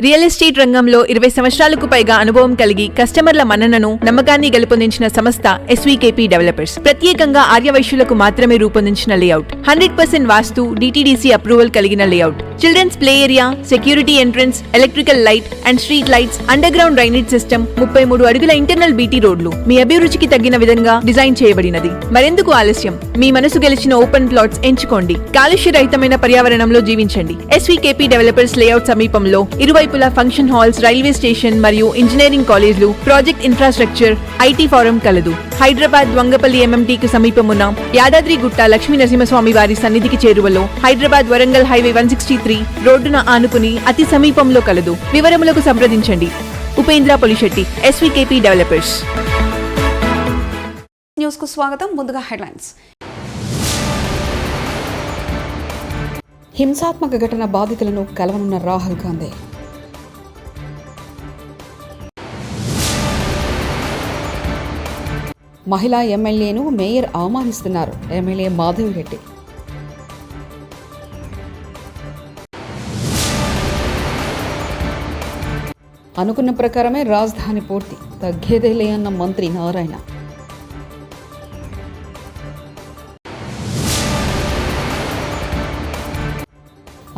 Real estate రంగంలో 20 సంవత్సరాలకు పైగా అనుభవం కలిగి కస్టమర్ల మన్ననను నమ్మకాన్ని గెలుపొందించిన సంస్థ ఎస్వీకేపీ డెవలపర్స్. ప్రత్యేకంగా ఆర్యవైశ్యులకు మాత్రమే రూపొందించిన లేఅవుట్, 100% వాస్తు, డిటిడిసి అప్రూవల్ కలిగిన layout, childrens play area, security entrance, electrical light and street lights, underground drainage system, 33 అడుగుల ఇంటర్నల్ బీటీ రోడ్లు మీ అభిరుచికి తగ్గిన విధంగా డిజైన్ చేయబడినది. మరెందుకు ఆలస్యం? మీ మనసు గెలిచిన ఓపెన్ ప్లాట్స్ ఎంచుకోండి. కాలుష్య రహితమైన పర్యావరణంలో జీవించండి. ఎస్వీకేపీ డెవలపర్స్ లేఅవుట్ సమీపంలో ఇరువైపులా ఫంక్షన్ హాల్స్, రైల్వే స్టేషన్ మరియు ఇంజనీరింగ్ కాలేజ్లు, ప్రాజెక్ట్ ఇన్ఫ్రాస్ట్రక్చర్, ఐటీ ఫారం కలదు. హైదరాబాద్ వంగపల్లి ఎంఎంటీకి సమీపమున్న యాదాద్రిగుట్ట లక్ష్మీ నరసింహస్వామి వారి సన్నిధికి చేరువలో, హైదరాబాద్ వరంగల్ హైవే 163 రోడ్డున ఆనుకుని అతి సమీపంలో కలదు. వివరములకు సంప్రదించండి. ఉపేంద్ర పొలిశెట్టి, ఎస్వీకేపీ డెవలపర్స్. న్యూస్ కు స్వాగతం. ముందుగా హెడ్లైన్స్. హింసాత్మక ఘటన బాధితులను కలవనున్న రాహుల్ గాంధీ. మహిళా ఎమ్మెల్యేను మేయర్ అవమానిస్తున్నారు. ఎమ్మెల్యే మాధవిరెడ్డి. అనుకున్న ప్రకారమే రాజధాని పూర్తి, తగ్గేదేలే అన్న మంత్రి నారాయణ.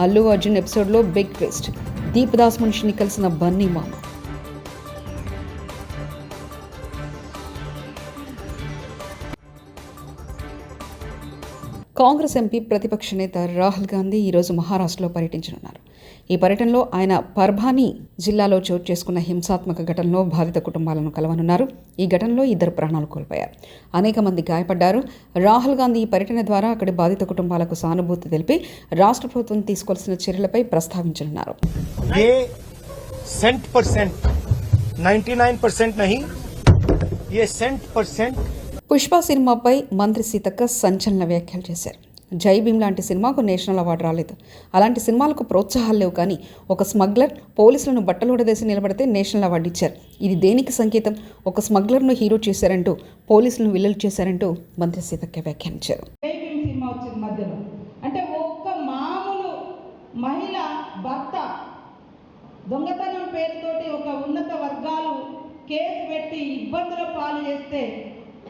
అల్లు అర్జున్ ఎపిసోడ్లో బిగ్ ట్విస్ట్, దీప్ దాస్ మున్షిని కలిసిన బన్నీ మామ. కాంగ్రెస్ ఎంపీ ప్రతిపక్ష నేత రాహుల్ గాంధీ ఈరోజు మహారాష్ట్రలో పర్యటించనున్నారు. ఈ పర్యటనలో ఆయన పర్భానీ జిల్లాలో చోటు చేసుకున్న హింసాత్మక ఘటనలో బాధిత కుటుంబాలను కలవనున్నారు. ఈ ఘటనలో 2 ప్రాణాలు కోల్పోయారు, అనేక మంది గాయపడ్డారు. రాహుల్ గాంధీ ఈ పర్యటన ద్వారా అక్కడి బాధిత కుటుంబాలకు సానుభూతి తెలిపి రాష్ట్ర ప్రభుత్వం తీసుకోవాల్సిన చర్యలపై ప్రస్తావించనున్నారు. 99% పుష్ప సినిమాపై మంత్రి సీతక్క సంచలన వ్యాఖ్యలు చేశారు. జై భీమ్ లాంటి సినిమాకు నేషనల్ అవార్డు రాలేదు. అలాంటి సినిమాలకు ప్రోత్సాహాలు లేవు. కానీ ఒక స్మగ్లర్ పోలీసులను బట్టలుడదేసి నిలబడితే నేషనల్ అవార్డు ఇచ్చారు. ఇది దేనికి సంకేతం? ఒక స్మగ్లర్ను హీరో చేశారంటూ, పోలీసులను విల్లలు చేశారంటూ మంత్రి సీతక్క వ్యాఖ్యానించారు. జై భీమ్ సినిమా వచ్చిన మధ్యలో అంటే ఒక్క మామూలు మహిళ భర్త దొంగతనం పేరుతోటి ఒక ఉన్నత వర్గాలు కేసు పెట్టి ఇబ్బందుల పాలు చేస్తే,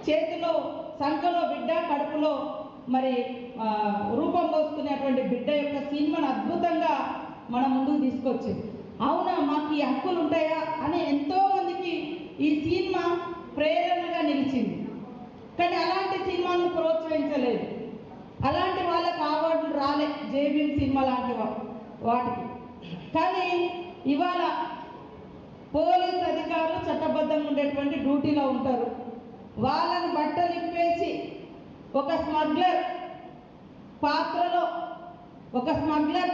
చేతిలో సంఖలో బిడ్డ, కడుపులో మరి రూపం పోసుకునేటువంటి బిడ్డ యొక్క సినిమాను అద్భుతంగా మన ముందుకు తీసుకొచ్చింది. అవునా, మాకు ఈ హక్కులు ఉంటాయా అని ఎంతోమందికి ఈ సినిమా ప్రేరణగా నిలిచింది. కానీ అలాంటి సినిమాను ప్రోత్సహించలేదు. అలాంటి వాళ్ళకి అవార్డులు రాలే జై భీమ్ సినిమా లాంటి వాటికి. కానీ ఇవాళ పోలీస్ అధికారులు చట్టబద్ధంగా ఉండేటువంటి డ్యూటీలో ఉంటారు. వాళ్ళని బట్టలు ఇప్పేసి ఒక స్మగ్లర్ పాత్రలో ఒక స్మగ్లర్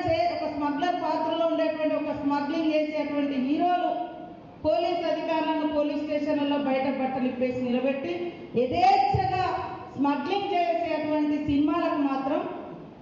పాత్రలో ఉండేటువంటి ఒక స్మగ్లింగ్ చేసేటువంటి హీరోలు పోలీస్ అధికారులను పోలీస్ స్టేషన్లలో బయట బట్టలు ఇప్పేసి నిలబెట్టి యథేచ్ఛగా స్మగ్లింగ్ చేసేటువంటి సినిమాలకు మాత్రం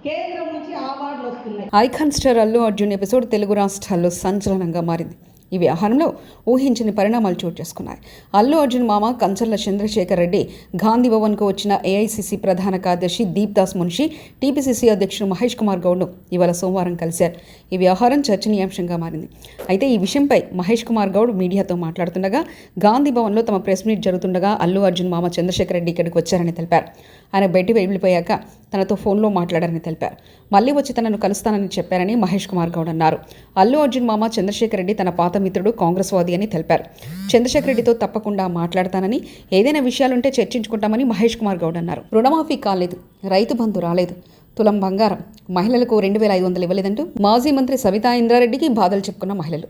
కేంద్రం నుంచి అవార్డులు వస్తున్నాయి. Icon star Allu Arjun episode Telugu రాష్ట్రాల్లో సంచలనంగా మారింది. ఈ వ్యవహారంలో ఊహించని పరిణామాలు చోటు చేసుకున్నాయి. అల్లు అర్జున్ మామ కంచర్ల చంద్రశేఖర్ రెడ్డి గాంధీ భవన్కు వచ్చిన ఏఐసిసి ప్రధాన కార్యదర్శి దీప్ దాస్ మున్షి, టీపీసీసీ అధ్యక్షుడు మహేష్ కుమార్ గౌడ్ను ఇవాళ సోమవారం కలిశారు. ఈ వ్యవహారం చర్చనీయాంశంగా మారింది. అయితే ఈ విషయంపై మహేష్ కుమార్ గౌడ్ మీడియాతో మాట్లాడుతుండగా, గాంధీ భవన్లో తమ ప్రెస్ మీట్ జరుగుతుండగా అల్లు అర్జున్ మామ చంద్రశేఖర్ రెడ్డి ఇక్కడికి వచ్చారని తెలిపారు. ఆయన బయటికి వెళ్ళిపోయాక తనతో ఫోన్లో మాట్లాడారని తెలిపారు. మళ్లీ వచ్చి తనను కలుస్తానని చెప్పారని మహేష్ కుమార్ గౌడ్ అన్నారు. అల్లు అర్జున్ మామ చంద్రశేఖర్ రెడ్డి తన పాత మిత్రుడు, కాంగ్రెస్ వాది అని తెలిపారు. చంద్రశేఖర్ రెడ్డితో తప్పకుండా మాట్లాడతానని, ఏదైనా విషయాలుంటే చర్చించుకుంటామని మహేష్ కుమార్ గౌడ్ అన్నారు. రుణమాఫీ కాలేదు, రైతు బంధు రాలేదు, తులం బంగారం, మహిళలకు 2,500 ఇవ్వలేదంటూ మాజీ మంత్రి సవితా ఇంద్రారెడ్డికి బాధలు చెప్పుకున్న మహిళలు.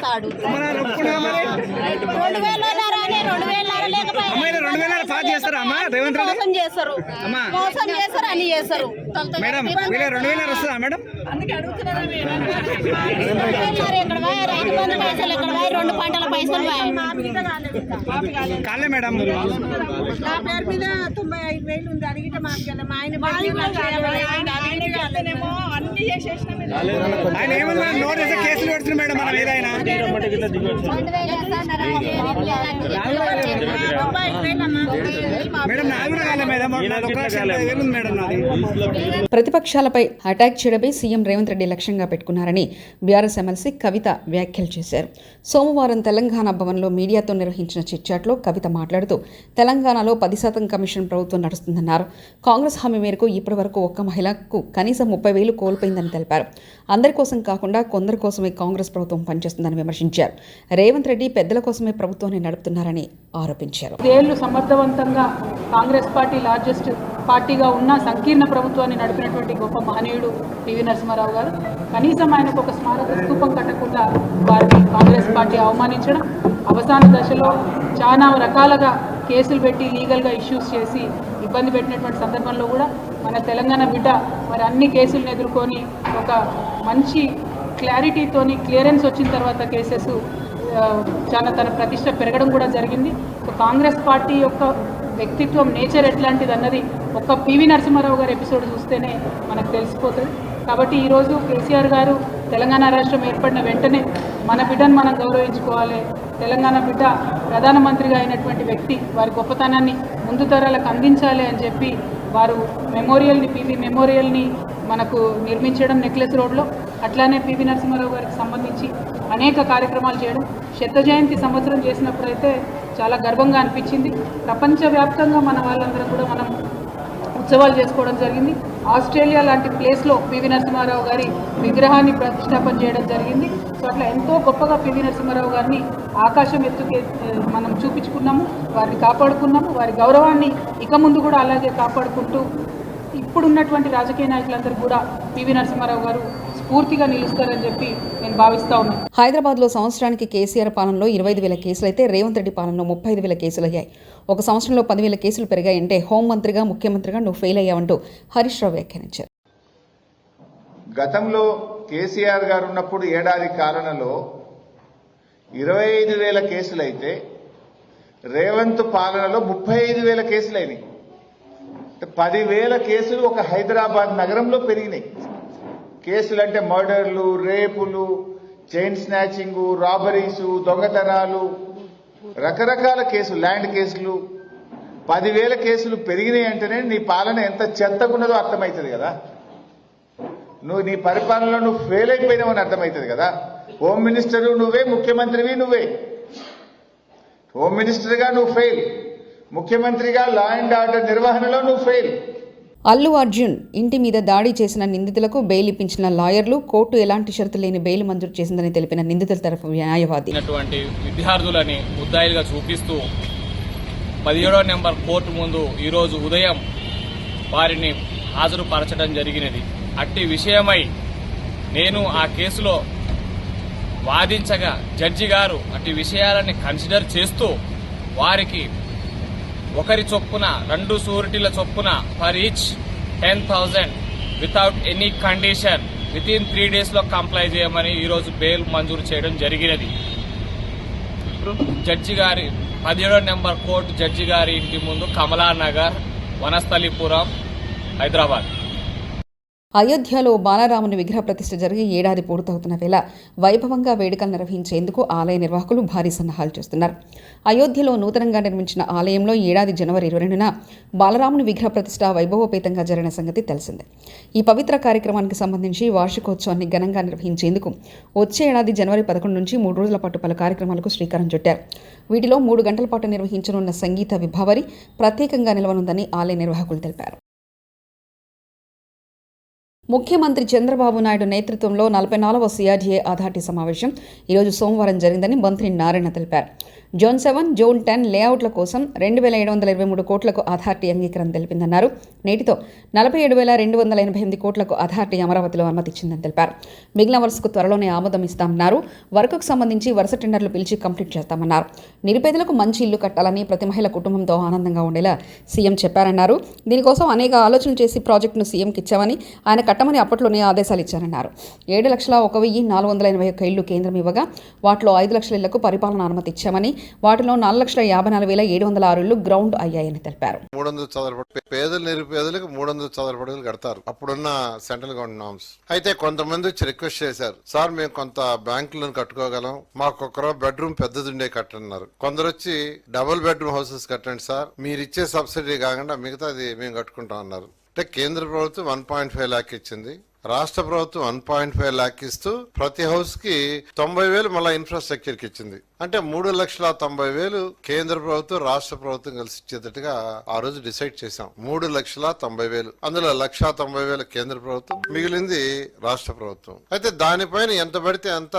2 పంటల పైసలు కాలే మేడం నా పేరు మీద 95,000 ఉంది. అడిగితే మాకు మా ఆయన అన్ని చేసేసినాం. ఆయన ఏమన్నా నోట్ చేస్తే కేసులు పెడుతుంది మేడం మనం ఏదైనా మేడం నాది కూడా కాలే మేడం 1,50,000 ఉంది మేడం నాది. ప్రతిపక్షాలపై అటాక్ చేయడమే సీఎం రేవంత్ రెడ్డి లక్ష్యంగా పెట్టుకున్నారని బీఆర్ఎస్ ఎమ్మెల్సీ కవిత వ్యాఖ్యలు చేశారు. సోమవారం తెలంగాణ భవన్లో మీడియాతో నిర్వహించిన చిట్చాట్లో కవిత మాట్లాడుతూ తెలంగాణలో 10% కమిషన్ ప్రభుత్వం నడుస్తుందన్నారు. కాంగ్రెస్ హామీ మేరకు ఇప్పటి వరకు ఒక్క మహిళకు కనీసం 30,000 కోల్పోయిందని తెలిపారు. అందరి కోసం కాకుండా కొందరి కోసమే కాంగ్రెస్ ప్రభుత్వం పనిచేస్తుందని విమర్శించారు. రేవంత్ రెడ్డి పెద్దల కోసమే ప్రభుత్వాన్ని నడుపుతున్నారని ఆరోపించారు. ఏళ్లు సమర్థవంతంగా కాంగ్రెస్ పార్టీ లార్జెస్ట్ పార్టీగా ఉన్న సంకీర్ణ ప్రభుత్వాన్ని నడిపినటువంటి గొప్ప మహనీయుడు పివి నరసింహారావు గారు కనీసం ఆయనకు ఒక స్మారక స్తూపం కట్టకుండా వారిని కాంగ్రెస్ పార్టీ అవమానించడం, అవసాన దశలో చాలా రకాలుగా కేసులు పెట్టి లీగల్గా ఇష్యూస్ చేసి ఇబ్బంది పెట్టినటువంటి సందర్భంలో కూడా మన తెలంగాణ బిడ్డ మరి అన్ని కేసులను ఎదుర్కొని ఒక మంచి క్లారిటీతోని క్లియరెన్స్ వచ్చిన తర్వాత కేసెస్ చాలా తన ప్రతిష్ట పెరగడం కూడా జరిగింది. కాంగ్రెస్ పార్టీ యొక్క వ్యక్తిత్వం నేచర్ ఎట్లాంటిది అన్నది ఒక్క పివి నరసింహారావు గారి ఎపిసోడ్ చూస్తేనే మనకు తెలిసిపోతుంది. కాబట్టి ఈరోజు కేసీఆర్ గారు తెలంగాణ రాష్ట్రం ఏర్పడిన వెంటనే మన బిడ్డను మనం గౌరవించుకోవాలి. తెలంగాణ బిడ్డ ప్రధానమంత్రిగా అయినటువంటి వ్యక్తి వారి గొప్పతనాన్ని ముందు తరాలకు అందించాలి అని చెప్పి వారు మెమోరియల్ని పివి మెమోరియల్ని మనకు నిర్మించడం నెక్లెస్ రోడ్లో, అట్లానే పివి నరసింహారావు గారికి సంబంధించి అనేక కార్యక్రమాలు చేయడం, శత జయంతి సంవత్సరం చేసినప్పుడైతే చాలా గర్వంగా అనిపించింది. ప్రపంచవ్యాప్తంగా మన వాళ్ళందరం కూడా మనం ఉత్సవాలు చేసుకోవడం జరిగింది. ఆస్ట్రేలియా లాంటి ప్లేస్లో పివి నరసింహారావు గారి విగ్రహాన్ని ప్రతిష్టాపన చేయడం జరిగింది. సో అట్లా ఎంతో గొప్పగా పివి నరసింహారావు గారిని ఆకాశం ఎత్తుకే మనం చూపించుకున్నాము, వారిని కాపాడుకున్నాము. వారి గౌరవాన్ని ఇక ముందు కూడా అలాగే కాపాడుకుంటూ ఇప్పుడున్నటువంటి రాజకీయ నాయకులందరూ కూడా పివి నరసింహారావు గారు స్ఫూర్తిగా నిలుస్తారని చెప్పి నేను భావిస్తా ఉన్నాను. హైదరాబాద్లో సంవత్సరానికి కేసీఆర్ పాలనలో 25,000 కేసులు అయితే రేవంత్ రెడ్డి పాలనలో 35,000 కేసులు అయ్యాయి. ఒక సంవత్సరంలో 10,000 కేసులు పెరిగాయంటే హోంమంత్రిగా ముఖ్యమంత్రిగా నువ్వు ఫెయిల్ అయ్యావంటూ హరీష్ రావు వ్యాఖ్యానించారు. గతంలో కేసీఆర్ గారు ఉన్నప్పుడు ఏడాది కాలంలో 25,000 కేసులైతే రేవంత్ పాలనలో 35,000 కేసులైనాయి. 10,000 కేసులు ఒక హైదరాబాద్ నగరంలో పెరిగినాయి. కేసులు అంటే మర్డర్లు, రేపులు, చైన్ స్నాచింగ్, రాబరీసు, దొంగతనాలు, రకరకాల కేసులు, ల్యాండ్ కేసులు 10,000 కేసులు పెరిగినాయి అంటేనే నీ పాలన ఎంత చెత్తగున్నదో అర్థమవుతుంది కదా. నువ్వు నీ పరిపాలనలో నువ్వు ఫెయిల్ అయిపోయినావని అర్థమవుతుంది కదా. హోమ్ మినిస్టర్ నువ్వే, ముఖ్యమంత్రివి నువ్వే. హోమ్ మినిస్టర్గా నువ్వు ఫెయిల్, ముఖ్యమంత్రిగా లా అండ్ ఆర్డర్ నిర్వహణలో నువ్వు ఫెయిల్. అల్లు అర్జున్ ఇంటి మీద దాడి చేసిన నిందితులకు బెయిల్ ఇప్పించిన లాయర్లు, కోర్టు ఎలాంటి షరతు లేని బెయిల్ మంజూరు చేసిందని తెలిపిన నిందితుల తరఫు న్యాయవాది. విద్యార్థులని ముద్దాయిలుగా చూపిస్తూ 17వ నెంబర్ కోర్టు ముందు ఈరోజు ఉదయం వారిని హాజరుపరచడం జరిగినది. అట్టి విషయమై నేను ఆ కేసులో వాదించగా జడ్జి గారు అట్టి విషయాలని కన్సిడర్ చేస్తూ వారికి ఒకరి చొప్పున 2 షూరిటీల చొప్పున for each 10,000 without any condition within 3 days లో కంప్లై చేయమని ఈరోజు బెయిల్ మంజూరు చేయడం జరిగినది. జడ్జి గారి 17వ నెంబర్ కోర్టు జడ్జి గారి ఇంటి ముందు కమలానగర్, వనస్థలిపురం, హైదరాబాద్. అయోధ్యలో బాలరాముని విగ్రహ ప్రతిష్ఠ జరిగి ఏడాది పూర్తవుతున్న వేళ వైభవంగా వేడుకలు నిర్వహించేందుకు ఆలయ నిర్వాహకులు భారీ సన్నాహాలు చేస్తున్నారు. అయోధ్యలో నూతనంగా నిర్మించిన ఆలయంలో ఏడాది జనవరి 22న బాలరాముని విగ్రహ ప్రతిష్ఠ వైభవోపేతంగా జరిగిన సంగతి తెలిసిందే. ఈ పవిత్ర కార్యక్రమానికి సంబంధించి వార్షికోత్సవాన్ని ఘనంగా నిర్వహించేందుకు వచ్చే ఏడాది జనవరి 11 నుంచి 3 రోజుల పాటు పలు కార్యక్రమాలకు శ్రీకారం చుట్టారు. వీటిలో 3 గంటల పాటు నిర్వహించనున్న సంగీత విభావరి ప్రత్యేకంగా నిలవనుందని ఆలయ నిర్వాహకులు తెలిపారు. ముఖ్యమంత్రి చంద్రబాబు నాయుడు నేతృత్వంలో 44వ సిఆర్డీఏ అథారిటీ సమావేశం ఈరోజు సోమవారం జరిగిందని మంత్రి నారాయణ తెలిపారు. జోన్ 7, జోన్ 10 లేఅవుట్ల కోసం 2,723 కోట్లకు అథారిటీ అంగీకారం తెలిపిందన్నారు. నేటితో 47,288 కోట్లకు అథారిటీ అమరావతిలో అనుమతిచ్చిందని తెలిపారు. మిగిలిన వరుసకు త్వరలోనే ఆమోదం ఇస్తామన్నారు. వర్కుకు సంబంధించి వరుస టెండర్లు పిలిచి కంప్లీట్ చేస్తామన్నారు. నిరుపేదలకు మంచి ఇల్లు కట్టాలని, ప్రతి మహిళ కుటుంబంతో ఆనందంగా ఉండేలా సీఎం చెప్పారన్నారు. దీనికోసం అనేక ఆలోచనలు చేసి ప్రాజెక్టును సీఎంకి ఇచ్చామని, ఆయన కట్టమని అప్పట్లోనే ఆదేశాలు ఇచ్చారన్నారు. 7,01,181 ఇళ్లు కేంద్రం ఇవ్వగా వాటిలో 5 లక్షల ఇళ్లకు పరిపాలన అనుమతి ఇచ్చామని, వాటిలో 4,54,706 ఇళ్లు గ్రౌండ్ అయ్యాయని తెలిపారు. 300 చదరపడి పేదలు నిరుపేదలకు 300 చదరపడుగులు కడతారు అప్పుడున్న సెంట్రల్ గవర్నమెంట్ నామ్స్. అయితే కొంతమంది వచ్చి రిక్వెస్ట్ చేశారు, సార్ మేము కొంత బ్యాంకులను కట్టుకోగలం, మాకు ఒక బెడ్రూమ్ పెద్దది ఉండే కట్టన్నారు. కొందరు వచ్చి డబుల్ బెడ్రూమ్ హౌసెస్ కట్టండి సార్, మీరు ఇచ్చే సబ్సిడీ కాకుండా మిగతాది మేము కట్టుకుంటాం అన్నారు. అంటే కేంద్ర ప్రభుత్వం 1.5 lakh ఇచ్చింది, రాష్ట్ర ప్రభుత్వం 1.5 lakh ఇస్తూ ప్రతి హౌస్ కి 90,000 మళ్ళా ఇన్ఫ్రాస్ట్రక్చర్ కి ఇచ్చింది. అంటే 3,90,000 కేంద్ర ప్రభుత్వం రాష్ట్ర ప్రభుత్వం కలిసి ఇచ్చేటట్టుగా ఆ రోజు డిసైడ్ చేశాం. 3,90,000 అందులో 1,90,000 కేంద్ర ప్రభుత్వం, మిగిలింది రాష్ట్ర ప్రభుత్వం. అయితే దానిపైన ఎంత పడితే అంత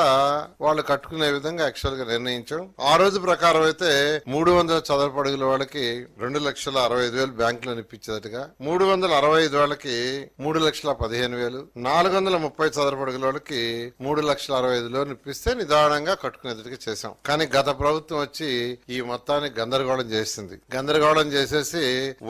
వాళ్ళు కట్టుకునే విధంగా యాక్చువల్ గా నిర్ణయించాం. ఆ రోజు ప్రకారం అయితే 300 చదరపు అడుగుల వాళ్ళకి 2,65,000 బ్యాంకులను ఇప్పించేటట్టుగా, 365 వాళ్ళకి 3,15,000, 430 చదరపు అడుగుల వాళ్ళకి 3,65,000 ఇప్పిస్తే నిదానంగా కట్టుకునేటట్టుగా చేశాం. కానీ గత ప్రభుత్వం వచ్చి ఈ మొత్తాన్ని గందరగోళం చేసింది. గందరగోళం చేసేసి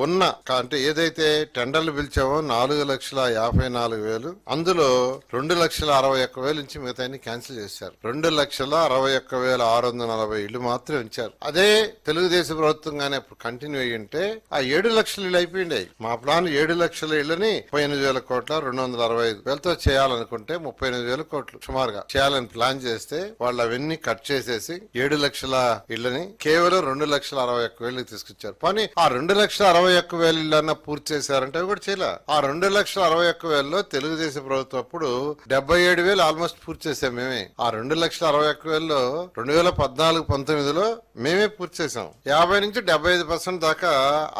ఉన్న అంటే ఏదైతే టెండర్లు పిలిచామో 4,54,000 అందులో 2,61,000 నుంచి మిగతా క్యాన్సిల్ చేశారు. 2,61,640 ఇళ్లు మాత్రమే ఉంచారు. అదే తెలుగుదేశం ప్రభుత్వం గానీ అప్పుడు కంటిన్యూ అయ్యి ఉంటే ఆ 7 లక్షల ఇళ్లు అయిపోయింది. మా ప్లాన్ 7 లక్షల ఇళ్లని 38,000 కోట్ల 265,000తో చేయాలనుకుంటే 38,000 కోట్లు సుమారుగా చేయాలని ప్లాన్ చేస్తే వాళ్ళు అవన్నీ కట్ చేసేసి 7 లక్షల ఇళ్లని కేవలం 2,61,000 తీసుకొచ్చారు. కానీ ఆ 2,61,000 ఇళ్లన్నా పూర్తి చేశారంటే కూడా చేయలే. ఆ 2,61,000లో తెలుగుదేశం ప్రభుత్వం అప్పుడు 77,000 ఆల్మోస్ట్ పూర్తి చేసాం మేమే. ఆ 2,61,000లో 2014-19లో మేమే పూర్తి చేసాం. 50 నుంచి 75% దాకా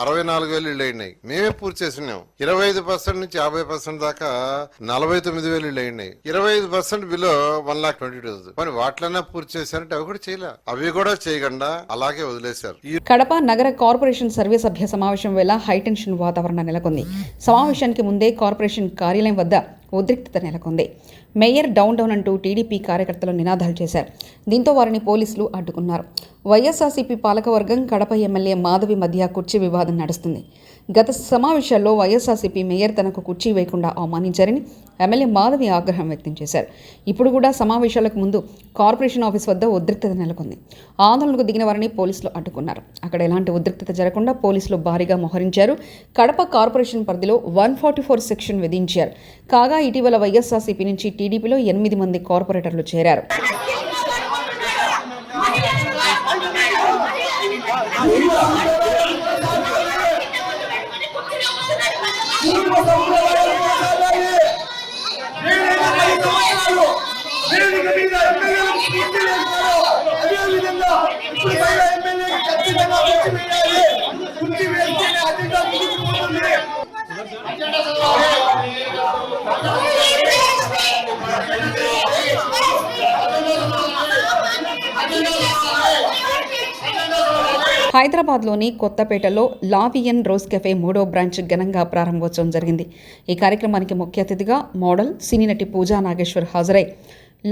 64,000 ఇళ్లు అయినాయి, మేమే పూర్తి చేసినాం. 25% నుంచి 50% దాకా 49,000 ఇళ్లు అయినాయి. 25% బిలో 1,22,000. మరి వాటిలన్నా పూర్తి చేశారంటే అవి కూడా చేయలే. అవి కూడా చేయకుండా అలాగే వదిలేశారు. కడప నగర కార్పొరేషన్ సర్వసభ్య సమావేశం వేళ హైటెన్షన్ వాతావరణం నెలకొంది. సమావేశానికి ముందే కార్పొరేషన్ కార్యాలయం వద్ద ఉద్రిక్తత నెలకొంది. మేయర్ డౌన్ డౌన్ అంటూ టీడీపీ కార్యకర్తలు నినాదాలు చేశారు. దీంతో వారిని పోలీసులు అడ్డుకున్నారు. వైఎస్ఆర్సీపీ పాలకవర్గం కడప ఎమ్మెల్యే మాధవి మధ్య కుర్చీ వివాదం నడుస్తుంది. గత సమావేశాల్లో వైఎస్ఆర్సీపీ మేయర్ తనకు కుర్చీ వేయకుండా అవమానించారని ఎమ్మెల్యే మాధవి ఆగ్రహం వ్యక్తం చేశారు. ఇప్పుడు కూడా సమావేశాలకు ముందు కార్పొరేషన్ ఆఫీస్ వద్ద ఉద్రిక్తత నెలకొంది. ఆందోళనకు దిగిన వారిని పోలీసులు అడ్డుకున్నారు. అక్కడ ఎలాంటి ఉద్రిక్తత జరగకుండా పోలీసులు భారీగా మోహరించారు. కడప కార్పొరేషన్ పరిధిలో 144 సెక్షన్ విధించారు. కాగా ఇటీవల వైఎస్ఆర్సీపీ నుంచి టీడీపీలో 8 మంది కార్పొరేటర్లు చేరారు. హైదరాబాద్లోని కొత్తపేటలో లావియన్ రోజ్ కెఫే 3వ బ్రాంచ్ ఘనంగా ప్రారంభోత్సవం జరిగింది. ఈ కార్యక్రమానికి ముఖ్య అతిథిగా మోడల్, సినీ నటి పూజా నాగేశ్వర్ హాజరై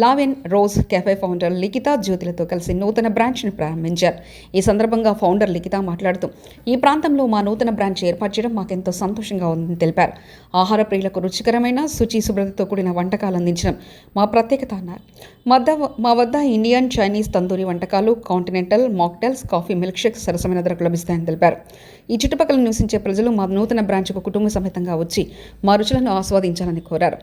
లావెన్ రోజ్ కెఫే ఫౌండర్ లిఖిత జ్యోతిలతో కలిసి నూతన బ్రాంచ్ని ప్రారంభించారు. ఈ సందర్భంగా ఫౌండర్ లిఖిత మాట్లాడుతూ, ఈ ప్రాంతంలో మా నూతన బ్రాంచ్ ఏర్పాటు చేయడం మాకెంతో సంతోషంగా ఉందని తెలిపారు. ఆహార ప్రియులకు రుచికరమైన శుచి శుభ్రతతో కూడిన వంటకాలు అందించడం మా ప్రత్యేకత అన్నారు. మా వద్ద ఇండియన్, చైనీస్, తందూరి వంటకాలు, continental, mocktails, coffee, milk shakes సరసమైన ధరకు లభిస్తాయని తెలిపారు. ఈ చుట్టుపక్కల నివసించే ప్రజలు మా నూతన బ్రాంచ్కు కుటుంబ సమేతంగా వచ్చి మా రుచులను ఆస్వాదించాలని కోరారు.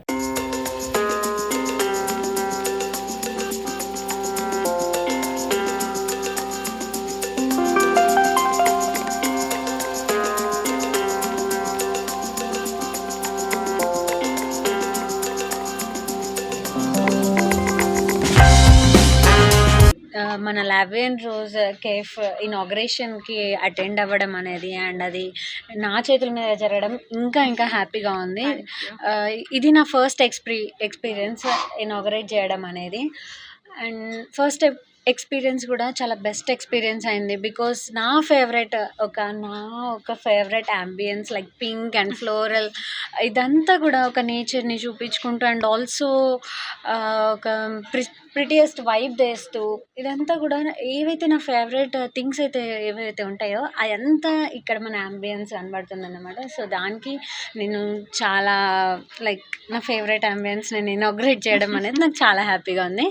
మన లావెన్ రోజ్ కేఫ్ ఇనాగ్రేషన్కి అటెండ్ అవ్వడం అనేది అండ్ అది నా చేతుల మీద జరగడం ఇంకా హ్యాపీగా ఉంది. ఇది నా ఫస్ట్ ఎక్స్పీరియన్స్ ఇనాగ్రేట్ చేయడం అనేది. అండ్ ఫస్ట్ ఎక్స్పీరియన్స్ కూడా చాలా బెస్ట్ ఎక్స్పీరియన్స్ అయింది. బికాస్ నా ఒక favourite ambience like pink and floral ఇదంతా కూడా ఒక నేచర్ని చూపించుకుంటూ అండ్ ఆల్సో ఒక ప్రిటియెస్ట్ వైబ్ తెస్తూ ఇదంతా కూడా ఏవైతే నా ఫేవరెట్ థింగ్స్ అయితే ఏవైతే ఉంటాయో అదంతా ఇక్కడ మన అంబియన్స్ కనబడుతుంది అన్నమాట. సో దానికి నేను చాలా లైక్ నా ఫేవరెట్ అంబియన్స్ నేను ఇనాగ్రేట్ చేయడం అనేది నాకు చాలా హ్యాపీగా ఉంది.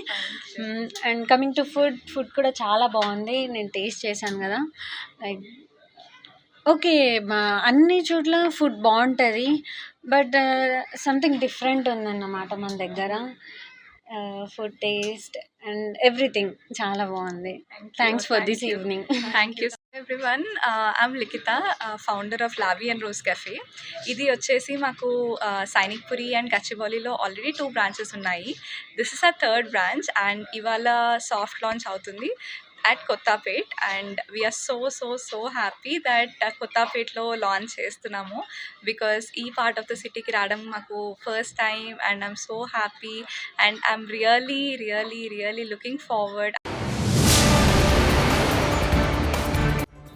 అండ్ కమింగ్ టు ఫుడ్ కూడా చాలా బాగుంది. నేను టేస్ట్ చేశాను కదా, లైక్ ఓకే అన్ని చోట్ల ఫుడ్ బాగుంటుంది, బట్ సంథింగ్ డిఫరెంట్ ఉందన్నమాట మన దగ్గర. ఫుడ్ టేస్ట్ అండ్ ఎవ్రీథింగ్ చాలా బాగుంది. Thanks for this evening. Thank you everyone. I'm Likhitha, founder of Lavie and Rose cafe. ఇది వచ్చేసి మాకు సైనిక్పురి అండ్ గచ్చిబౌలిలో ఆల్రెడీ 2 బ్రాంచెస్ ఉన్నాయి. This is a 3rd branch and ఇవాళ సాఫ్ట్ లాంచ్ అవుతుంది at Kottapet and we are so happy that Kottapetlo launch చేస్తున్నాము because ఈ part of the city కి రావడం మాకు first time and I'm so happy and I'm really looking forward.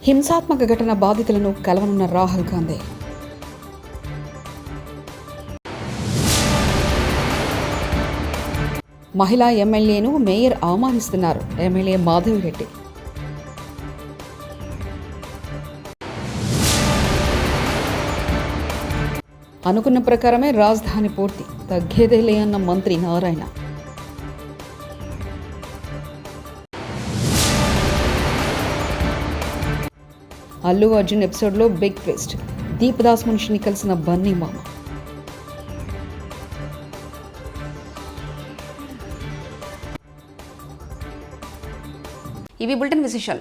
హింసాత్మక ఘటన బాధితులను కలవనున్న రాహుల్ గాంధీ. మహిళా ఎమ్మెల్యేను మేయర్ అవమానిస్తున్నారు. ఎమ్మెల్యే మాధవిరెడ్డి. అనుకున్న ప్రకారమే రాజధాని పూర్తి, తగ్గేదేలే అన్న మంత్రి నారాయణ. అల్లు అర్జున్ ఎపిసోడ్లో బిగ్ ట్విస్ట్, దీపదాస్ మున్షిని కలిసిన బన్నీ మామ. ఇవి బులెటిన్ విశేషాలు.